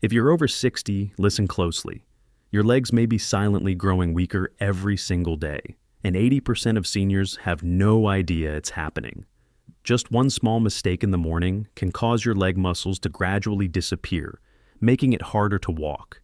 If you're over 60, listen closely. Your legs may be silently growing weaker every single day, and 80% of seniors have no idea it's happening. Just one small mistake in the morning can cause your leg muscles to gradually disappear, making it harder to walk,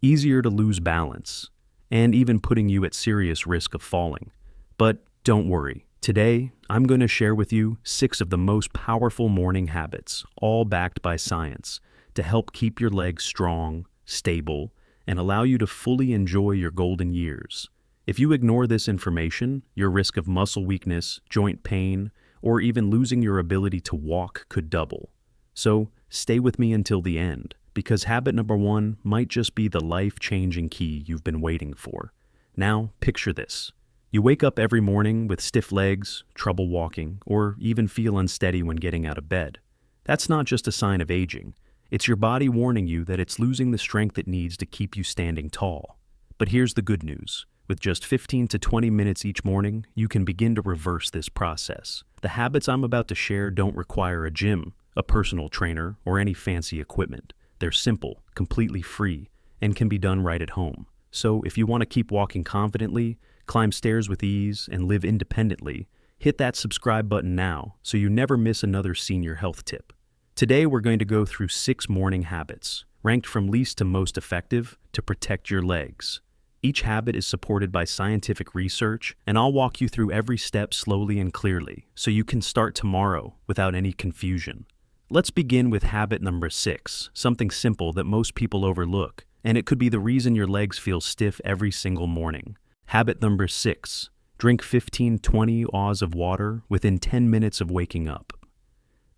easier to lose balance, and even putting you at serious risk of falling. But don't worry. Today, I'm going to share with you 6 of the most powerful morning habits, all backed by science, to help keep your legs strong, stable, and allow you to fully enjoy your golden years. If you ignore this information, your risk of muscle weakness, joint pain, or even losing your ability to walk could double. So stay with me until the end, because habit number 1 might just be the life-changing key you've been waiting for. Now, picture this. You wake up every morning with stiff legs, trouble walking, or even feel unsteady when getting out of bed. That's not just a sign of aging. It's your body warning you that it's losing the strength it needs to keep you standing tall. But here's the good news. With just 15 to 20 minutes each morning, you can begin to reverse this process. The habits I'm about to share don't require a gym, a personal trainer, or any fancy equipment. They're simple, completely free, and can be done right at home. So if you want to keep walking confidently, climb stairs with ease, and live independently, hit that subscribe button now so you never miss another senior health tip. Today we're going to go through 6 morning habits, ranked from least to most effective, to protect your legs. Each habit is supported by scientific research, and I'll walk you through every step slowly and clearly so you can start tomorrow without any confusion. Let's begin with habit number 6, something simple that most people overlook, and it could be the reason your legs feel stiff every single morning. Habit number 6, drink 15-20 oz of water within 10 minutes of waking up.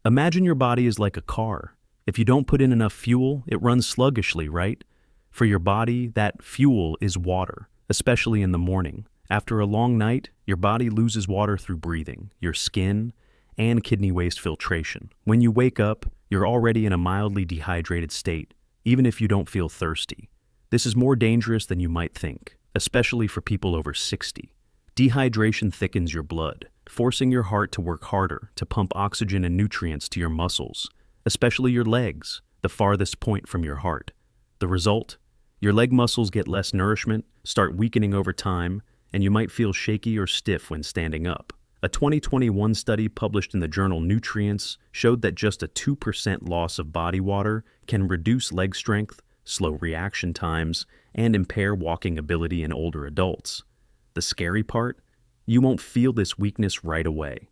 Imagine your body is like a car. If you don't put in enough fuel, it runs sluggishly, right? For your body, that fuel is water, especially in the morning. After a long night, your body loses water through breathing, your skin, and kidney waste filtration. When you wake up, you're already in a mildly dehydrated state, even if you don't feel thirsty. This is more dangerous than you might think, especially for people over 60. Dehydration thickens your blood, forcing your heart to work harder to pump oxygen and nutrients to your muscles, especially your legs, the farthest point from your heart. The result? Your leg muscles get less nourishment, start weakening over time, and you might feel shaky or stiff when standing up. A 2021 study published in the journal Nutrients showed that just a 2% loss of body water can reduce leg strength, slow reaction times, and impair walking ability in older adults. The scary part? You won't feel this weakness right away.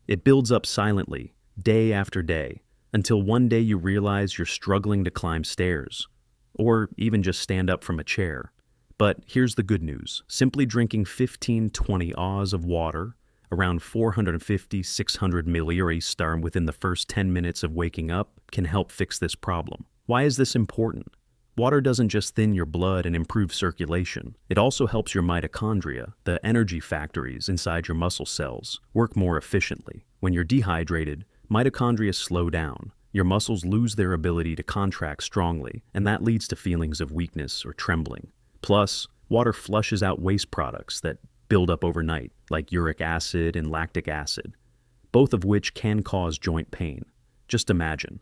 It builds up silently, day after day, until one day you realize you're struggling to climb stairs, or even just stand up from a chair. But here's the good news. Simply drinking 15-20 oz of water, around 450-600 milliliters within the first 10 minutes of waking up, can help fix this problem. Why is this important? Water doesn't just thin your blood and improve circulation. It also helps your mitochondria, the energy factories inside your muscle cells, work more efficiently. When you're dehydrated, mitochondria slow down. Your muscles lose their ability to contract strongly, and that leads to feelings of weakness or trembling. Plus, water flushes out waste products that build up overnight, like uric acid and lactic acid, both of which can cause joint pain. Just imagine.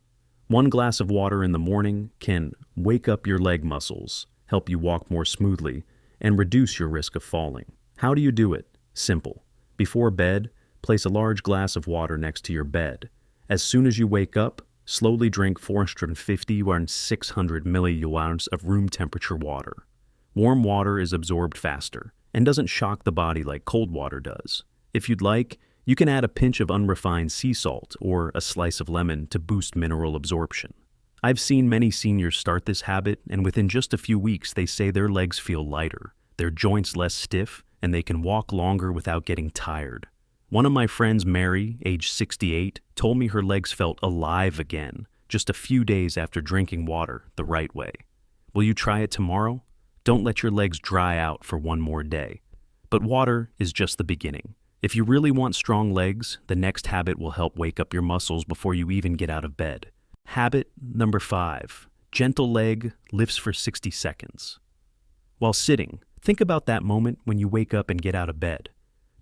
One glass of water in the morning can wake up your leg muscles, help you walk more smoothly, and reduce your risk of falling. How do you do it? Simple. Before bed, place a large glass of water next to your bed. As soon as you wake up, slowly drink 450 or 600 milliliters of room temperature water. Warm water is absorbed faster and doesn't shock the body like cold water does. If you'd like, you can add a pinch of unrefined sea salt or a slice of lemon to boost mineral absorption. I've seen many seniors start this habit, and within just a few weeks they say their legs feel lighter, their joints less stiff, and they can walk longer without getting tired. One of my friends, Mary, age 68, told me her legs felt alive again just a few days after drinking water the right way. Will you try it tomorrow? Don't let your legs dry out for one more day. But water is just the beginning. If you really want strong legs, the next habit will help wake up your muscles before you even get out of bed. Habit number 5, gentle leg lifts for 60 seconds. While sitting, think about that moment when you wake up and get out of bed.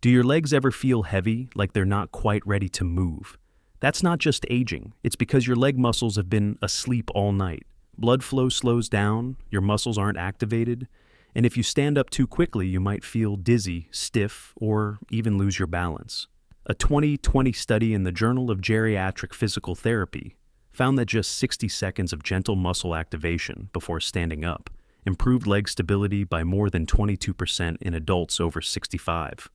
Do your legs ever feel heavy, like they're not quite ready to move? That's not just aging, it's because your leg muscles have been asleep all night. Blood flow slows down, your muscles aren't activated, and if you stand up too quickly, you might feel dizzy, stiff, or even lose your balance. A 2020 study in the Journal of Geriatric Physical Therapy found that just 60 seconds of gentle muscle activation before standing up improved leg stability by more than 22% in adults over 65.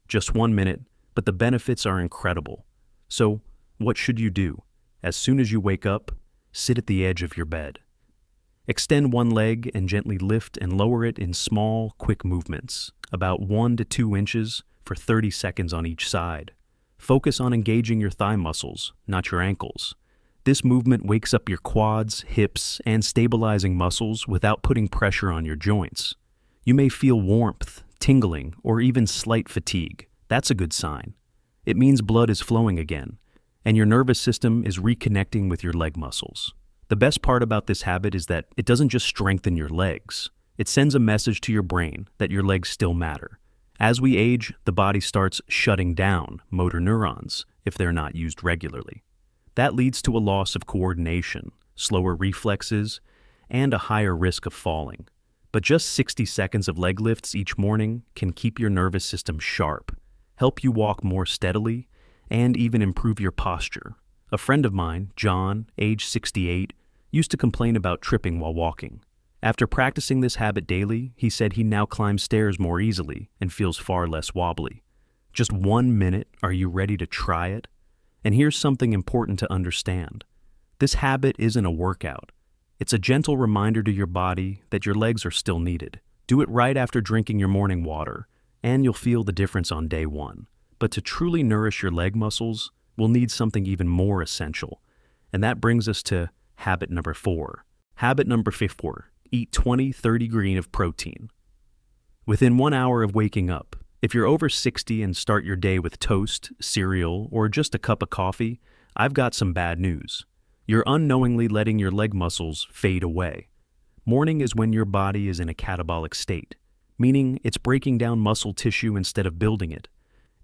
Just 1 minute, but the benefits are incredible. So, what should you do? As soon as you wake up, sit at the edge of your bed. Extend one leg and gently lift and lower it in small, quick movements, about 1 to 2 inches for 30 seconds on each side. Focus on engaging your thigh muscles, not your ankles. This movement wakes up your quads, hips, and stabilizing muscles without putting pressure on your joints. You may feel warmth, tingling, or even slight fatigue. That's a good sign. It means blood is flowing again, and your nervous system is reconnecting with your leg muscles. The best part about this habit is that it doesn't just strengthen your legs. It sends a message to your brain that your legs still matter. As we age, the body starts shutting down motor neurons if they're not used regularly. That leads to a loss of coordination, slower reflexes, and a higher risk of falling. But just 60 seconds of leg lifts each morning can keep your nervous system sharp, help you walk more steadily, and even improve your posture. A friend of mine, John, age 68, used to complain about tripping while walking. After practicing this habit daily, he said he now climbs stairs more easily and feels far less wobbly. Just 1 minute, are you ready to try it? And here's something important to understand. This habit isn't a workout. It's a gentle reminder to your body that your legs are still needed. Do it right after drinking your morning water, and you'll feel the difference on day one. But to truly nourish your leg muscles, we'll need something even more essential. And that brings us to habit number 4. Habit number 4, eat 20-30 grams of protein. Within 1 hour of waking up, if you're over 60 and start your day with toast, cereal, or just a cup of coffee, I've got some bad news. You're unknowingly letting your leg muscles fade away. Morning is when your body is in a catabolic state, meaning it's breaking down muscle tissue instead of building it.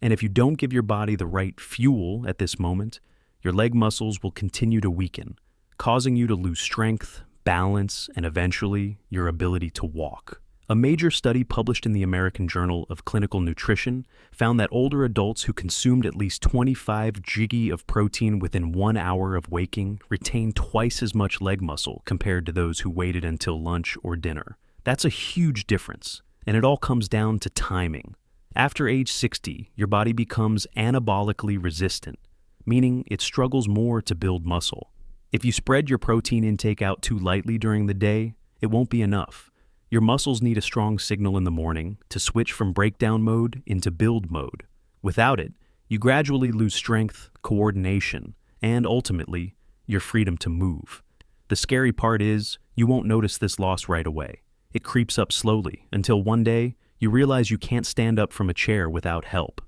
And if you don't give your body the right fuel at this moment, your leg muscles will continue to weaken, causing you to lose strength, balance, and eventually your ability to walk. A major study published in the American Journal of Clinical Nutrition found that older adults who consumed at least 25 grams of protein within 1 hour of waking retained twice as much leg muscle compared to those who waited until lunch or dinner. That's a huge difference, and it all comes down to timing. After age 60, your body becomes anabolically resistant, meaning it struggles more to build muscle. If you spread your protein intake out too lightly during the day, it won't be enough. Your muscles need a strong signal in the morning to switch from breakdown mode into build mode. Without it, you gradually lose strength, coordination, and ultimately, your freedom to move. The scary part is, you won't notice this loss right away. It creeps up slowly until one day, you realize you can't stand up from a chair without help.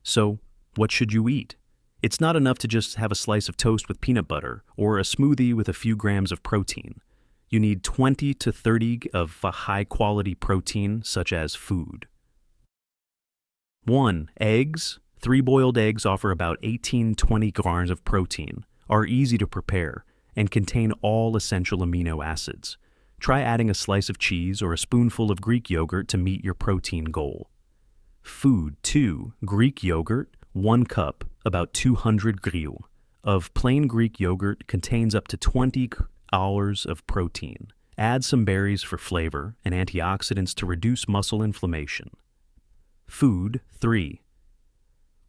So, what should you eat? It's not enough to just have a slice of toast with peanut butter or a smoothie with a few grams of protein. You need 20 to 30 of high-quality protein, such as food. 1. Eggs. 3 boiled eggs offer about 18-20 grams of protein, are easy to prepare, and contain all essential amino acids. Try adding a slice of cheese or a spoonful of Greek yogurt to meet your protein goal. Food. 2. Greek yogurt. 1 cup, about 200 grams, of plain Greek yogurt contains up to 20 hours of protein. Add some berries for flavor and antioxidants to reduce muscle inflammation. Food. 3.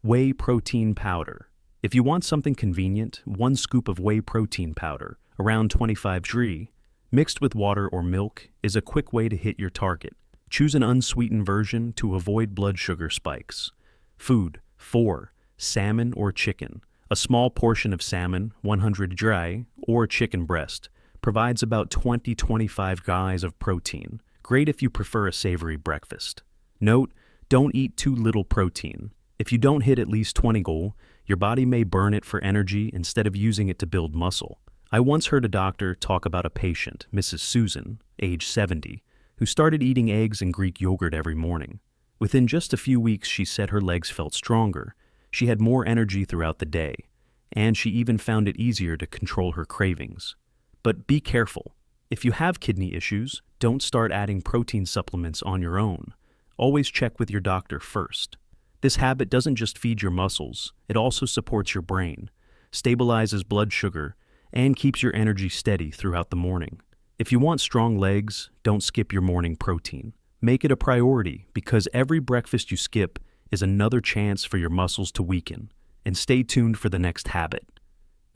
Whey protein powder. If you want something convenient, 1 scoop of whey protein powder, around 25 grams, mixed with water or milk, is a quick way to hit your target. Choose an unsweetened version to avoid blood sugar spikes. Food. 4. Salmon or chicken. A small portion of salmon, 100 grams, or chicken breast, provides about 20-25 grams of protein. Great if you prefer a savory breakfast. Note, don't eat too little protein. If you don't hit at least 20 goal, your body may burn it for energy instead of using it to build muscle. I once heard a doctor talk about a patient, Mrs. Susan, age 70, who started eating eggs and Greek yogurt every morning. Within just a few weeks, she said her legs felt stronger. She had more energy throughout the day, and she even found it easier to control her cravings. But be careful. If you have kidney issues, don't start adding protein supplements on your own. Always check with your doctor first. This habit doesn't just feed your muscles, it also supports your brain, stabilizes blood sugar, and keeps your energy steady throughout the morning. If you want strong legs, don't skip your morning protein. Make it a priority because every breakfast you skip is another chance for your muscles to weaken. And stay tuned for the next habit.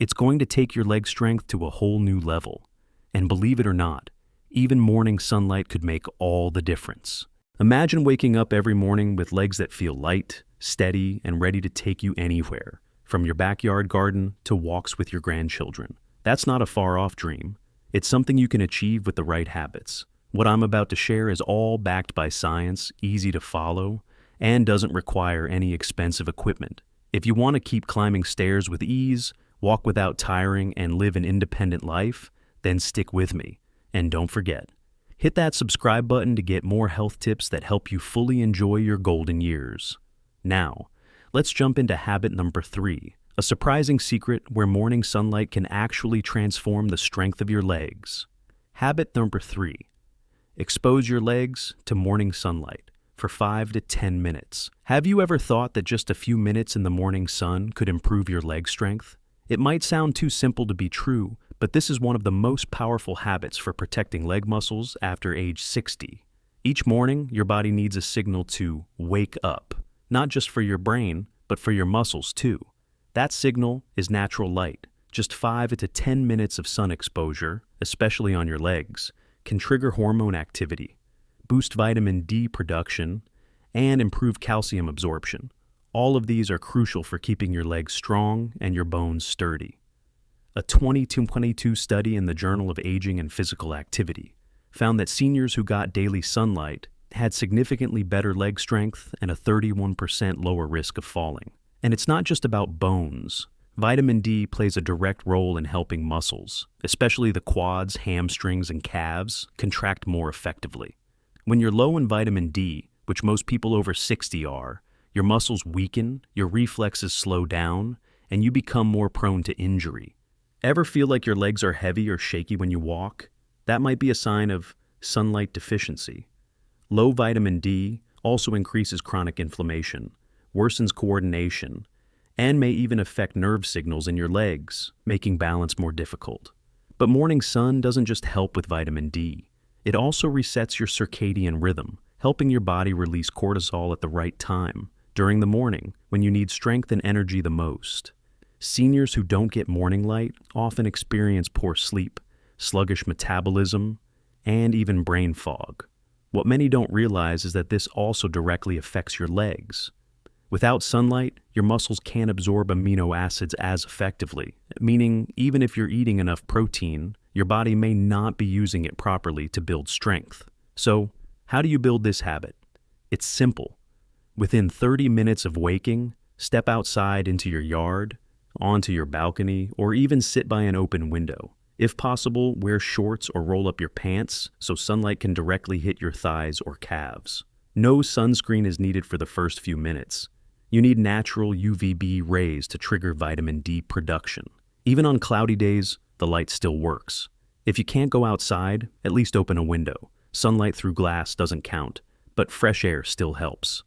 It's going to take your leg strength to a whole new level. And believe it or not, even morning sunlight could make all the difference. Imagine waking up every morning with legs that feel light, steady, and ready to take you anywhere, from your backyard garden to walks with your grandchildren. That's not a far-off dream. It's something you can achieve with the right habits. What I'm about to share is all backed by science, easy to follow, and doesn't require any expensive equipment. If you want to keep climbing stairs with ease, walk without tiring, and live an independent life, then stick with me. And don't forget, hit that subscribe button to get more health tips that help you fully enjoy your golden years. Now, let's jump into habit number 3, a surprising secret where morning sunlight can actually transform the strength of your legs. Habit number 3, expose your legs to morning sunlight for 5 to 10 minutes. Have you ever thought that just a few minutes in the morning sun could improve your leg strength? It might sound too simple to be true, but this is one of the most powerful habits for protecting leg muscles after age 60. Each morning, your body needs a signal to wake up, not just for your brain, but for your muscles too. That signal is natural light. Just 5 to 10 minutes of sun exposure, especially on your legs, can trigger hormone activity, boost vitamin D production, and improve calcium absorption. All of these are crucial for keeping your legs strong and your bones sturdy. A 2022 study in the Journal of Aging and Physical Activity found that seniors who got daily sunlight had significantly better leg strength and a 31% lower risk of falling. And it's not just about bones. Vitamin D plays a direct role in helping muscles, especially the quads, hamstrings, and calves, contract more effectively. When you're low in vitamin D, which most people over 60 are, your muscles weaken, your reflexes slow down, and you become more prone to injury. Ever feel like your legs are heavy or shaky when you walk? That might be a sign of sunlight deficiency. Low vitamin D also increases chronic inflammation, worsens coordination, and may even affect nerve signals in your legs, making balance more difficult. But morning sun doesn't just help with vitamin D. It also resets your circadian rhythm, helping your body release cortisol at the right time, during the morning, when you need strength and energy the most. Seniors who don't get morning light often experience poor sleep, sluggish metabolism, and even brain fog. What many don't realize is that this also directly affects your legs. Without sunlight, your muscles can't absorb amino acids as effectively, meaning even if you're eating enough protein, your body may not be using it properly to build strength. So, how do you build this habit? It's simple. Within 30 minutes of waking, step outside into your yard, onto your balcony, or even sit by an open window. If possible, wear shorts or roll up your pants so sunlight can directly hit your thighs or calves. No sunscreen is needed for the first few minutes. You need natural UVB rays to trigger vitamin D production. Even on cloudy days, the light still works. If you can't go outside, at least open a window. Sunlight through glass doesn't count, but fresh air still helps.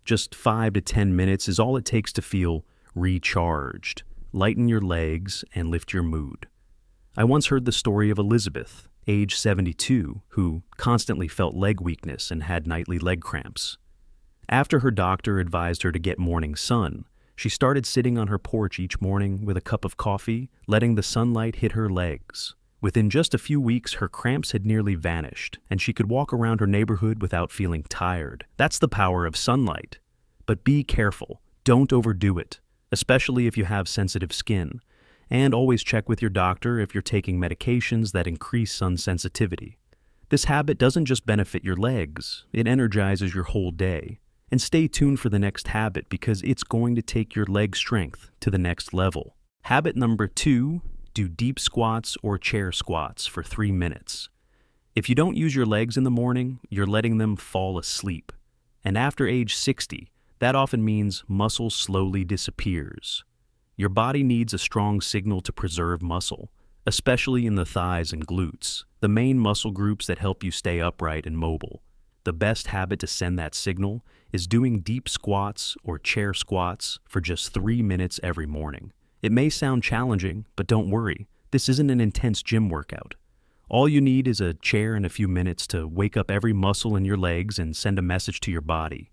Just 5 to 10 minutes is all it takes to feel recharged, lighten your legs, and lift your mood. I once heard the story of Elizabeth, age 72, who constantly felt leg weakness and had nightly leg cramps. After her doctor advised her to get morning sun, she started sitting on her porch each morning with a cup of coffee, letting the sunlight hit her legs. Within just a few weeks, her cramps had nearly vanished, and she could walk around her neighborhood without feeling tired. That's the power of sunlight. But be careful. Don't overdo it, especially if you have sensitive skin. And always check with your doctor if you're taking medications that increase sun sensitivity. This habit doesn't just benefit your legs, it energizes your whole day. And stay tuned for the next habit because it's going to take your leg strength to the next level. Habit number 2, do deep squats or chair squats for 3 minutes. If you don't use your legs in the morning, you're letting them fall asleep. And after age 60, that often means muscle slowly disappears. Your body needs a strong signal to preserve muscle, especially in the thighs and glutes, the main muscle groups that help you stay upright and mobile. The best habit to send that signal is doing deep squats or chair squats for just 3 minutes every morning. It may sound challenging, but don't worry. This isn't an intense gym workout. All you need is a chair and a few minutes to wake up every muscle in your legs and send a message to your body.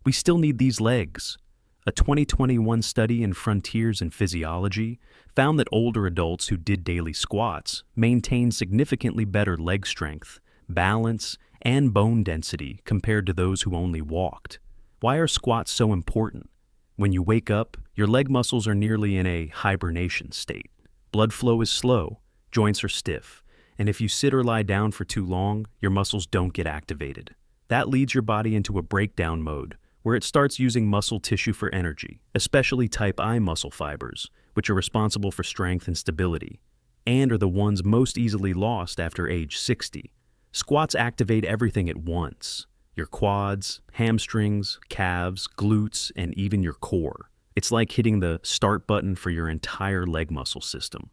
We still need these legs. A 2021 study in Frontiers in Physiology found that older adults who did daily squats maintained significantly better leg strength, balance, and bone density compared to those who only walked. Why are squats so important? When you wake up, your leg muscles are nearly in a hibernation state. Blood flow is slow, joints are stiff, and if you sit or lie down for too long, your muscles don't get activated. That leads your body into a breakdown mode, where it starts using muscle tissue for energy, especially type I muscle fibers, which are responsible for strength and stability, and are the ones most easily lost after age 60. Squats activate everything at once: your quads, hamstrings, calves, glutes, and even your core. It's like hitting the start button for your entire leg muscle system.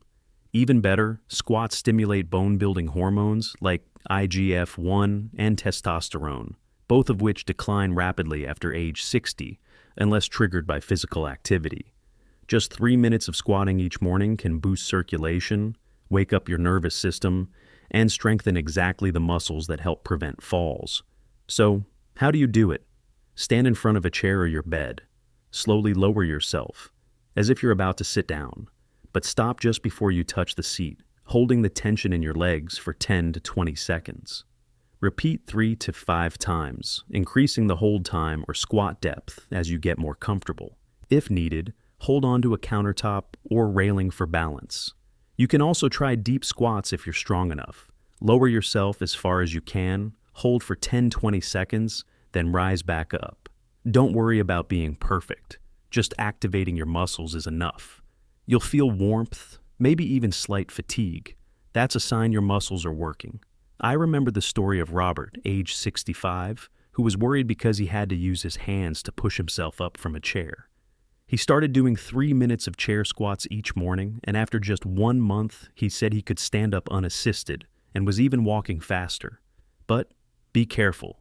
Even better, squats stimulate bone-building hormones like IGF-1 and testosterone, both of which decline rapidly after age 60 unless triggered by physical activity. Just 3 minutes of squatting each morning can boost circulation, wake up your nervous system, and strengthen exactly the muscles that help prevent falls. So, how do you do it? Stand in front of a chair or your bed. Slowly lower yourself, as if you're about to sit down, but stop just before you touch the seat, holding the tension in your legs for 10 to 20 seconds. Repeat 3 to 5 times, increasing the hold time or squat depth as you get more comfortable. If needed, hold on to a countertop or railing for balance. You can also try deep squats if you're strong enough. Lower yourself as far as you can, hold for 10-20 seconds, then rise back up. Don't worry about being perfect. Just activating your muscles is enough. You'll feel warmth, maybe even slight fatigue. That's a sign your muscles are working. I remember the story of Robert, age 65, who was worried because he had to use his hands to push himself up from a chair. He started doing 3 minutes of chair squats each morning, and after just 1 month, he said he could stand up unassisted and was even walking faster. But be careful.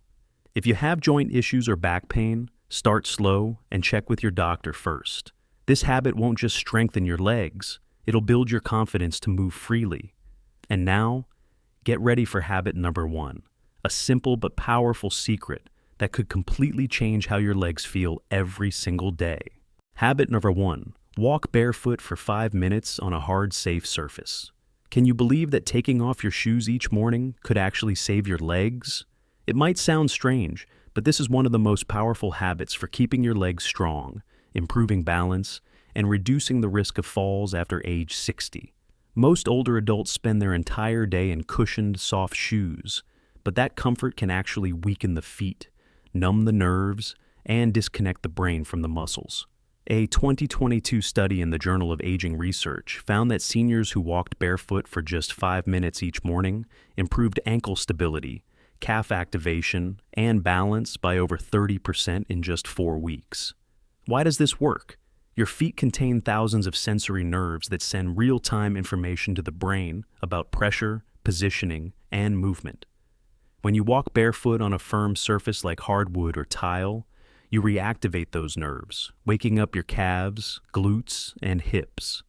If you have joint issues or back pain, start slow and check with your doctor first. This habit won't just strengthen your legs, it'll build your confidence to move freely. And now, get ready for habit number 1, a simple but powerful secret that could completely change how your legs feel every single day. Habit number 1, walk barefoot for 5 minutes on a hard, safe surface. Can you believe that taking off your shoes each morning could actually save your legs? It might sound strange, but this is one of the most powerful habits for keeping your legs strong, improving balance, and reducing the risk of falls after age 60. Most older adults spend their entire day in cushioned, soft shoes, but that comfort can actually weaken the feet, numb the nerves, and disconnect the brain from the muscles. A 2022 study in the Journal of Aging Research found that seniors who walked barefoot for just 5 minutes each morning improved ankle stability, calf activation, and balance by over 30% in just 4 weeks. Why does this work? Your feet contain thousands of sensory nerves that send real-time information to the brain about pressure, positioning, and movement. When you walk barefoot on a firm surface like hardwood or tile, you reactivate those nerves, waking up your calves, glutes, and hips.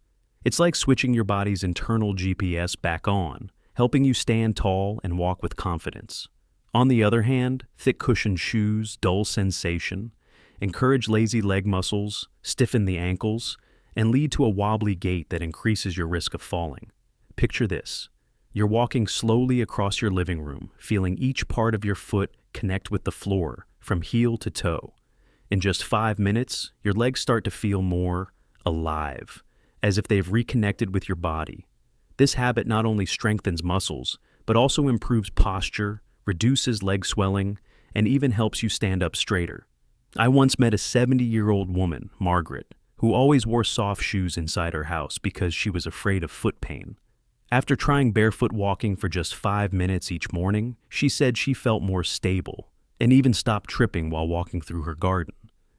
It's like switching your body's internal GPS back on, helping you stand tall and walk with confidence. On the other hand, thick cushioned shoes, dull sensation, encourage lazy leg muscles, stiffen the ankles, and lead to a wobbly gait that increases your risk of falling. Picture this. You're walking slowly across your living room, feeling each part of your foot connect with the floor, from heel to toe. In just 5 minutes, your legs start to feel more alive, as if they've reconnected with your body. This habit not only strengthens muscles, but also improves posture, reduces leg swelling, and even helps you stand up straighter. I once met a 70-year-old woman, Margaret, who always wore soft shoes inside her house because she was afraid of foot pain. After trying barefoot walking for just 5 minutes each morning, she said she felt more stable and even stopped tripping while walking through her garden.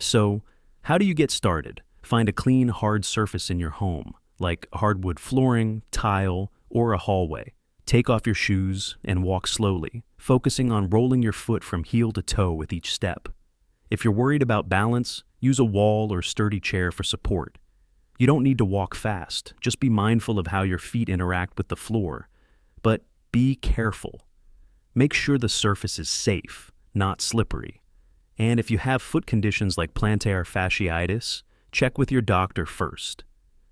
So, how do you get started? Find a clean, hard surface in your home, like hardwood flooring, tile, or a hallway. Take off your shoes and walk slowly, focusing on rolling your foot from heel to toe with each step. If you're worried about balance, use a wall or sturdy chair for support. You don't need to walk fast, just be mindful of how your feet interact with the floor. But be careful. Make sure the surface is safe, not slippery. And if you have foot conditions like plantar fasciitis, check with your doctor first.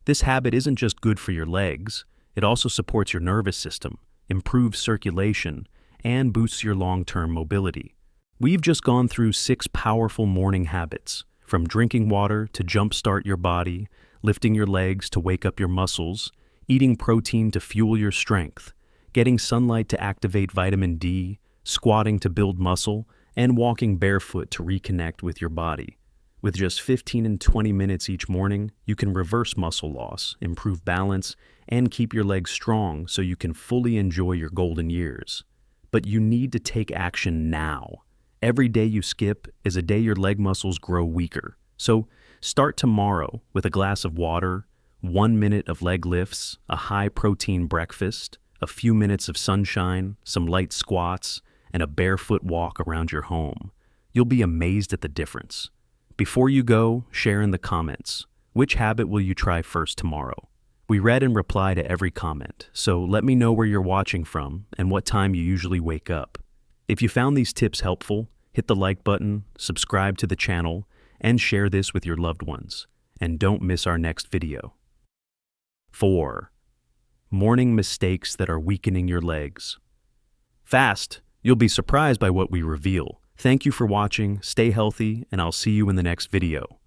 This habit isn't just good for your legs, it also supports your nervous system, improves circulation, and boosts your long-term mobility. We've just gone through 6 powerful morning habits, from drinking water to jumpstart your body, lifting your legs to wake up your muscles, eating protein to fuel your strength, getting sunlight to activate vitamin D, squatting to build muscle, and walking barefoot to reconnect with your body. With just 15 and 20 minutes each morning, you can reverse muscle loss, improve balance, and keep your legs strong so you can fully enjoy your golden years. But you need to take action now. Every day you skip is a day your leg muscles grow weaker. So start tomorrow with a glass of water, 1 minute of leg lifts, a high-protein breakfast, a few minutes of sunshine, some light squats, and a barefoot walk around your home. You'll be amazed at the difference. Before you go, share in the comments. Which habit will you try first tomorrow? We read and reply to every comment, so let me know where you're watching from and what time you usually wake up. If you found these tips helpful, hit the like button, subscribe to the channel, and share this with your loved ones. And don't miss our next video. 4. Morning mistakes that are weakening your legs. Fast! You'll be surprised by what we reveal. Thank you for watching, stay healthy, and I'll see you in the next video.